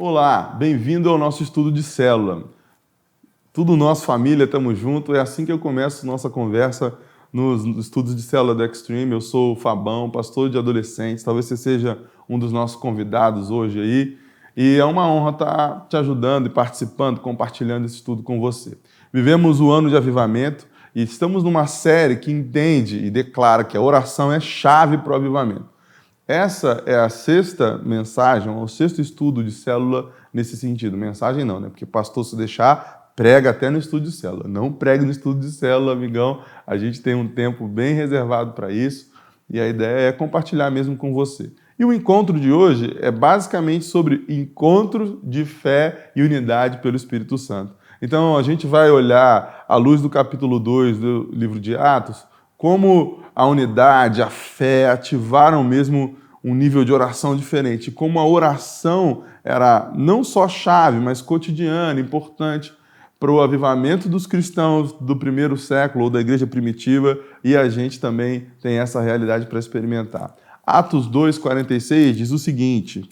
Olá, bem-vindo ao nosso estudo de célula. Tudo nós, família, estamos juntos. É assim que eu começo nossa conversa nos estudos de célula do Extreme. Eu sou o Fabão, pastor de adolescentes. Talvez você seja um dos nossos convidados hoje aí. E é uma honra estar te ajudando e participando, compartilhando esse estudo com você. Vivemos o ano de avivamento e estamos numa série que entende e declara que a oração é chave para o avivamento. Essa é a sexta mensagem, o sexto estudo de célula nesse sentido. Mensagem não, né? Porque pastor, se deixar, prega até no estudo de célula. Não pregue no estudo de célula, amigão. A gente tem um tempo bem reservado para isso e a ideia é compartilhar mesmo com você. E o encontro de hoje é basicamente sobre encontro de fé e unidade pelo Espírito Santo. Então, a gente vai olhar, à luz do capítulo 2 do livro de Atos, como a unidade, a fé ativaram mesmo um nível de oração diferente. Como a oração era não só chave, mas cotidiana, importante para o avivamento dos cristãos do primeiro século ou da igreja primitiva, e a gente também tem essa realidade para experimentar. Atos 2:46 diz o seguinte: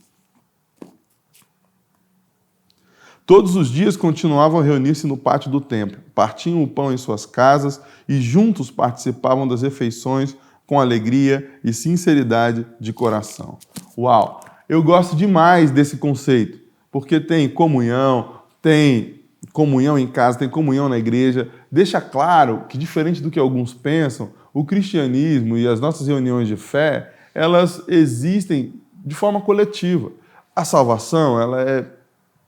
todos os dias continuavam a reunir-se no pátio do templo, partiam o pão em suas casas e juntos participavam das refeições com alegria e sinceridade de coração. Uau! Eu gosto demais desse conceito, porque tem comunhão em casa, tem comunhão na igreja. Deixa claro que, diferente do que alguns pensam, o cristianismo e as nossas reuniões de fé, elas existem de forma coletiva. A salvação, ela é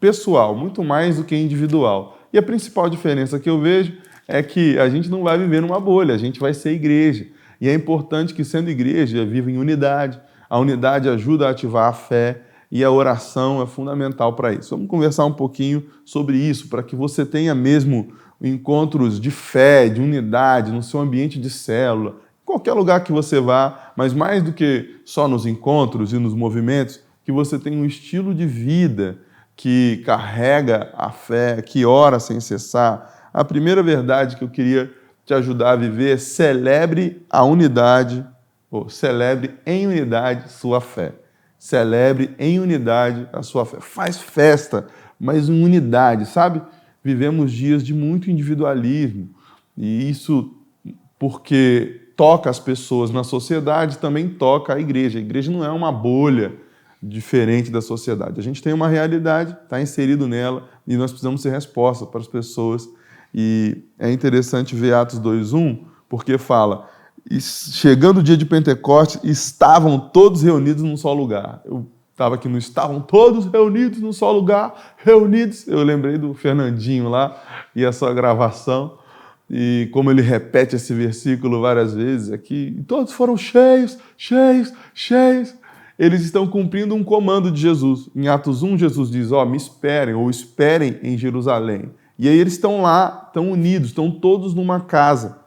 pessoal, muito mais do que individual. E a principal diferença que eu vejo é que a gente não vai viver numa bolha, a gente vai ser igreja. E é importante que, sendo igreja, viva em unidade. A unidade ajuda a ativar a fé e a oração é fundamental para isso. Vamos conversar um pouquinho sobre isso, para que você tenha mesmo encontros de fé, de unidade, no seu ambiente de célula, em qualquer lugar que você vá, mas mais do que só nos encontros e nos movimentos, que você tenha um estilo de vida que carrega a fé, que ora sem cessar. A primeira verdade que eu queria te ajudar a viver é: celebre a unidade, ou celebre em unidade sua fé. Celebre em unidade a sua fé. Faz festa, mas em unidade, sabe? Vivemos dias de muito individualismo, e isso porque toca as pessoas na sociedade, também toca a igreja. A igreja não é uma bolha diferente da sociedade. A gente tem uma realidade, está inserido nela, e nós precisamos ser resposta para as pessoas. E é interessante ver Atos 2:1, porque fala: e chegando o dia de Pentecostes, estavam todos reunidos num só lugar. Eu estava aqui no estavam todos reunidos num só lugar, reunidos. Eu lembrei do Fernandinho lá e a sua gravação, e como ele repete esse versículo várias vezes aqui, e todos foram cheios, cheios, cheios. Eles estão cumprindo um comando de Jesus. Em Atos 1, Jesus diz: me esperem, ou esperem em Jerusalém. E aí eles estão lá, estão unidos, estão todos numa casa.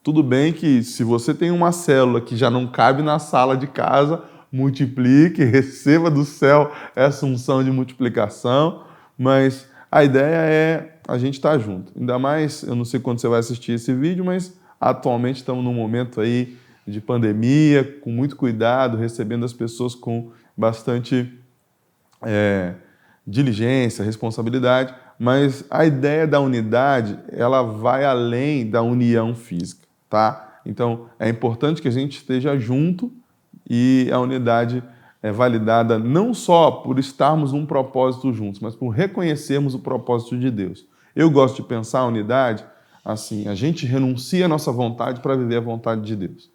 Tudo bem que, se você tem uma célula que já não cabe na sala de casa, multiplique, receba do céu essa unção de multiplicação, mas a ideia é a gente estar junto. Ainda mais, eu não sei quando você vai assistir esse vídeo, mas atualmente estamos num momento aí de pandemia, com muito cuidado, recebendo as pessoas com bastante diligência, responsabilidade, mas a ideia da unidade, ela vai além da união física, tá? Então, é importante que a gente esteja junto, e a unidade é validada não só por estarmos num propósito juntos, mas por reconhecermos o propósito de Deus. Eu gosto de pensar a unidade assim: a gente renuncia a nossa vontade para viver a vontade de Deus.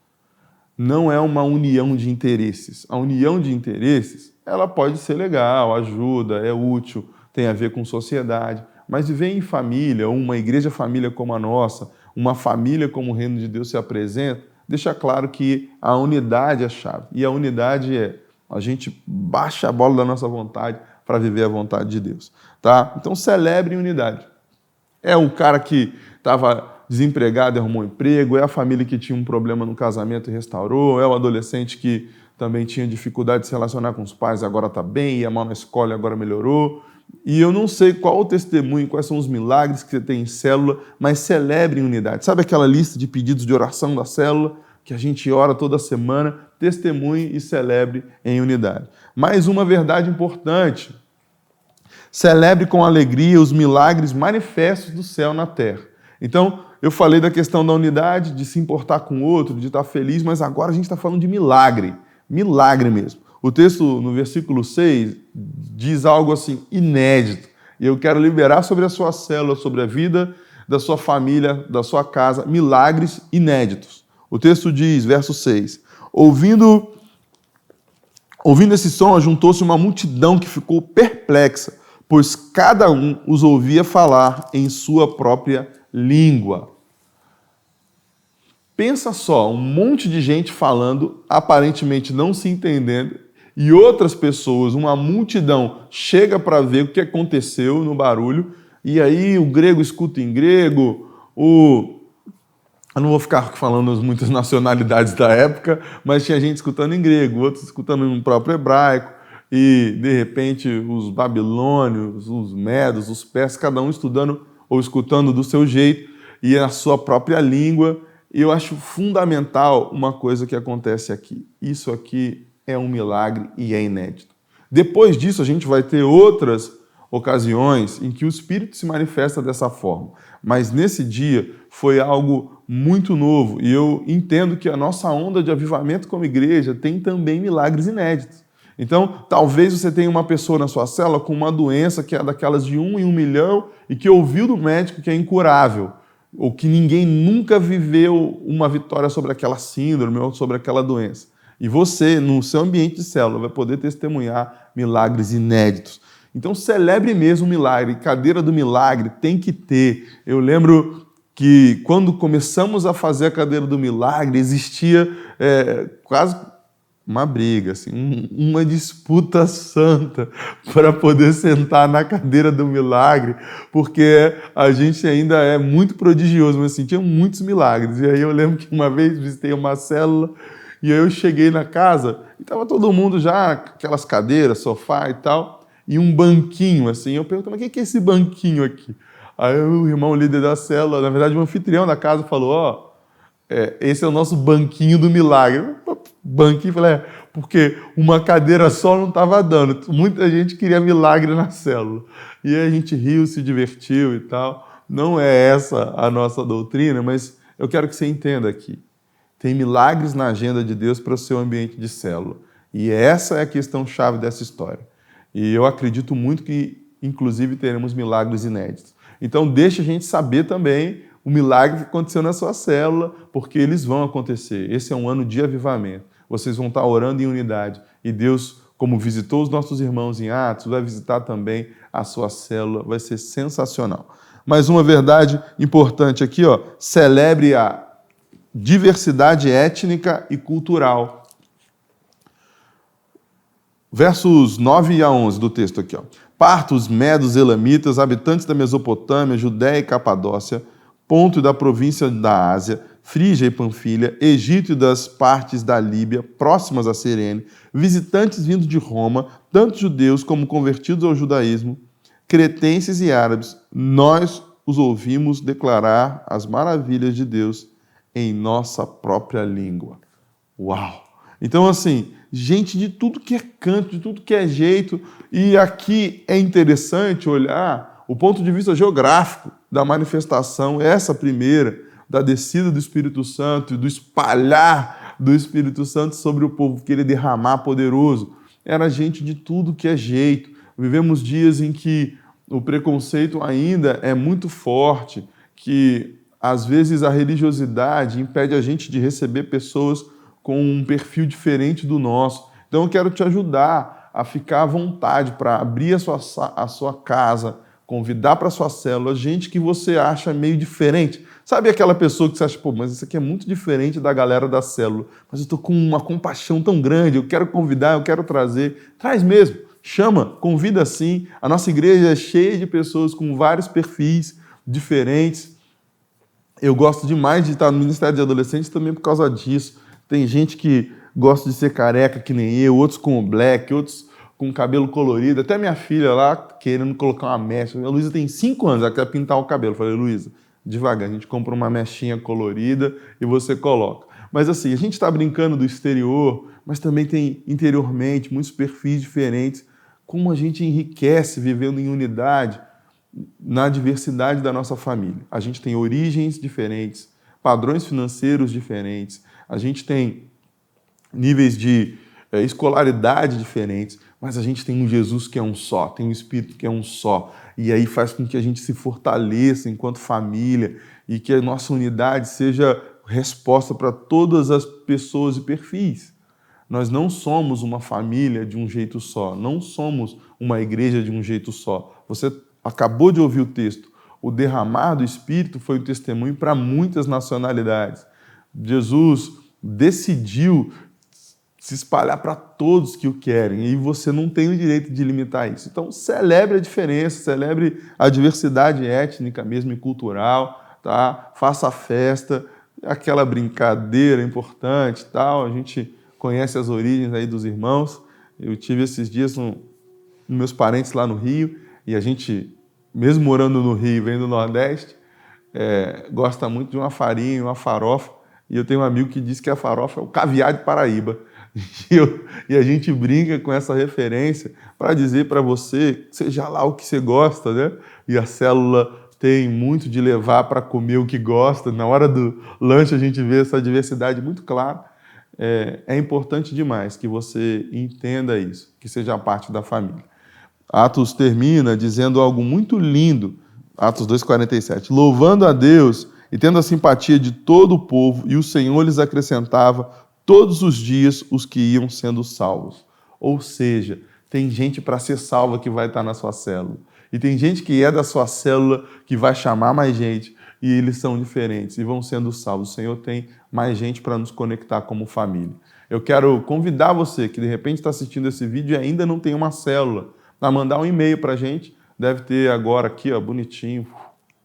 Não é uma união de interesses. A união de interesses, ela pode ser legal, ajuda, é útil, tem a ver com sociedade, mas viver em família, ou uma igreja família como a nossa, uma família como o reino de Deus se apresenta, deixa claro que a unidade é a chave. E a unidade é: a gente baixa a bola da nossa vontade para viver a vontade de Deus, tá? Então, celebre em unidade. É o cara que estava desempregado e arrumou um emprego, é a família que tinha um problema no casamento e restaurou, é o adolescente que também tinha dificuldade de se relacionar com os pais, agora está bem, ia mal na escola e agora melhorou. E eu não sei qual o testemunho, quais são os milagres que você tem em célula, mas celebre em unidade. Sabe aquela lista de pedidos de oração da célula, que a gente ora toda semana? Testemunhe e celebre em unidade. Mais uma verdade importante: Celebre com alegria os milagres manifestos do céu na terra. Então, eu falei da questão da unidade, de se importar com o outro, de estar feliz, mas agora a gente está falando de milagre. Milagre mesmo. O texto, no versículo 6, diz algo assim, inédito. E eu quero liberar sobre a sua célula, sobre a vida da sua família, da sua casa, milagres inéditos. O texto diz, verso 6, Ouvindo esse som, ajuntou-se uma multidão que ficou perplexa, pois cada um os ouvia falar em sua própria língua. Pensa só, um monte de gente falando, aparentemente não se entendendo, e outras pessoas, uma multidão, chega para ver o que aconteceu no barulho, e aí o grego escuta em grego, eu não vou ficar falando as muitas nacionalidades da época, mas tinha gente escutando em grego, outros escutando no próprio hebraico, e de repente os babilônios, os medos, os persas, cada um estudando ou escutando do seu jeito e a sua própria língua. E eu acho fundamental uma coisa que acontece aqui. Isso aqui é um milagre e é inédito. Depois disso, a gente vai ter outras ocasiões em que o Espírito se manifesta dessa forma. Mas nesse dia foi algo muito novo. E eu entendo que a nossa onda de avivamento como igreja tem também milagres inéditos. Então, talvez você tenha uma pessoa na sua célula com uma doença que é daquelas de 1 em 1 milhão e que ouviu do médico que é incurável, ou que ninguém nunca viveu uma vitória sobre aquela síndrome ou sobre aquela doença. E você, no seu ambiente de célula, vai poder testemunhar milagres inéditos. Então, celebre mesmo o milagre. Cadeira do milagre tem que ter. Eu lembro que quando começamos a fazer a cadeira do milagre, existia quase uma briga, assim, uma disputa santa para poder sentar na cadeira do milagre, porque a gente ainda é muito prodigioso, mas assim, tinha muitos milagres. E aí eu lembro que uma vez visitei uma célula e aí eu cheguei na casa e estava todo mundo já, aquelas cadeiras, sofá e tal, e um banquinho, assim. Eu perguntei, mas o que é esse banquinho aqui? Aí o irmão líder da célula, na verdade o anfitrião da casa, falou, esse é o nosso banquinho do milagre. Banquinho, falei, porque uma cadeira só não estava dando. Muita gente queria milagre na célula. E aí a gente riu, se divertiu e tal. Não é essa a nossa doutrina, mas eu quero que você entenda aqui. Tem milagres na agenda de Deus para o seu ambiente de célula. E essa é a questão-chave dessa história. E eu acredito muito que, inclusive, teremos milagres inéditos. Então, deixa a gente saber também o milagre que aconteceu na sua célula, porque eles vão acontecer. Esse é um ano de avivamento. Vocês vão estar orando em unidade. E Deus, como visitou os nossos irmãos em Atos, vai visitar também a sua célula. Vai ser sensacional. Mas uma verdade importante aqui, celebre a diversidade étnica e cultural. Versos 9 a 11 do texto aqui. Partos, medos, elamitas, habitantes da Mesopotâmia, Judéia e Capadócia, Ponto e da província da Ásia, Frígia e Panfilha, Egito e das partes da Líbia, próximas a Cirene, visitantes vindos de Roma, tanto judeus como convertidos ao judaísmo, cretenses e árabes, nós os ouvimos declarar as maravilhas de Deus em nossa própria língua. Uau! Então, assim, gente de tudo que é canto, de tudo que é jeito, e aqui é interessante olhar o ponto de vista geográfico da manifestação, essa primeira, da descida do Espírito Santo e do espalhar do Espírito Santo sobre o povo, que ele derramar poderoso. Era gente de tudo que é jeito. Vivemos dias em que o preconceito ainda é muito forte, que às vezes a religiosidade impede a gente de receber pessoas com um perfil diferente do nosso. Então eu quero te ajudar a ficar à vontade para abrir a sua casa, convidar para a sua célula gente que você acha meio diferente. Sabe aquela pessoa que você acha, mas isso aqui é muito diferente da galera da célula, mas eu estou com uma compaixão tão grande, eu quero convidar, eu quero trazer. Traz mesmo, chama, convida sim. A nossa igreja é cheia de pessoas com vários perfis diferentes. Eu gosto demais de estar no Ministério de Adolescentes também por causa disso. Tem gente que gosta de ser careca que nem eu, outros com black, outros com cabelo colorido. Até minha filha lá querendo colocar uma mecha. A Luísa tem 5 anos, ela quer pintar o cabelo. Eu falei, Luísa, devagar, a gente compra uma mechinha colorida e você coloca. Mas assim, a gente está brincando do exterior, mas também tem interiormente muitos perfis diferentes como a gente enriquece vivendo em unidade na diversidade da nossa família. A gente tem origens diferentes, padrões financeiros diferentes, a gente tem níveis de escolaridade diferentes, mas a gente tem um Jesus que é um só, tem um Espírito que é um só. E aí faz com que a gente se fortaleça enquanto família e que a nossa unidade seja resposta para todas as pessoas e perfis. Nós não somos uma família de um jeito só, não somos uma igreja de um jeito só. Você acabou de ouvir o texto. O derramar do Espírito foi um testemunho para muitas nacionalidades. Jesus decidiu se espalhar para todos que o querem, e você não tem o direito de limitar isso. Então, celebre a diferença, celebre a diversidade étnica mesmo e cultural, tá? Faça a festa, aquela brincadeira importante, tal. A gente conhece as origens aí dos irmãos. Eu tive esses dias com meus parentes lá no Rio, e a gente, mesmo morando no Rio, vem do Nordeste, gosta muito de uma farinha, uma farofa, e eu tenho um amigo que diz que a farofa é o caviar de Paraíba. E a gente brinca com essa referência para dizer para você, seja lá o que você gosta, né? E a célula tem muito de levar para comer o que gosta. Na hora do lanche a gente vê essa diversidade muito clara. É importante demais que você entenda isso, que seja parte da família. Atos termina dizendo algo muito lindo, Atos 2,47. Louvando a Deus e tendo a simpatia de todo o povo, e o Senhor lhes acrescentava todos os dias os que iam sendo salvos. Ou seja, tem gente para ser salva que vai estar na sua célula. E tem gente que é da sua célula que vai chamar mais gente, e eles são diferentes e vão sendo salvos. O Senhor tem mais gente para nos conectar como família. Eu quero convidar você que de repente está assistindo esse vídeo e ainda não tem uma célula, a mandar um e-mail para a gente. Deve ter agora aqui, ó, bonitinho,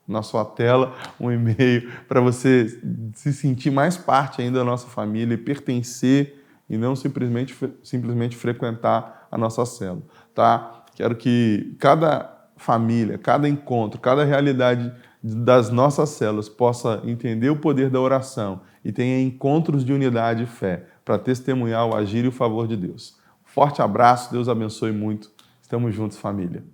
na sua tela, um e-mail para você se sentir mais parte ainda da nossa família e pertencer e não simplesmente frequentar a nossa célula, tá? Quero que cada família, cada encontro, cada realidade das nossas células possa entender o poder da oração e tenha encontros de unidade e fé para testemunhar o agir e o favor de Deus. Forte abraço, Deus abençoe muito. Estamos juntos, família.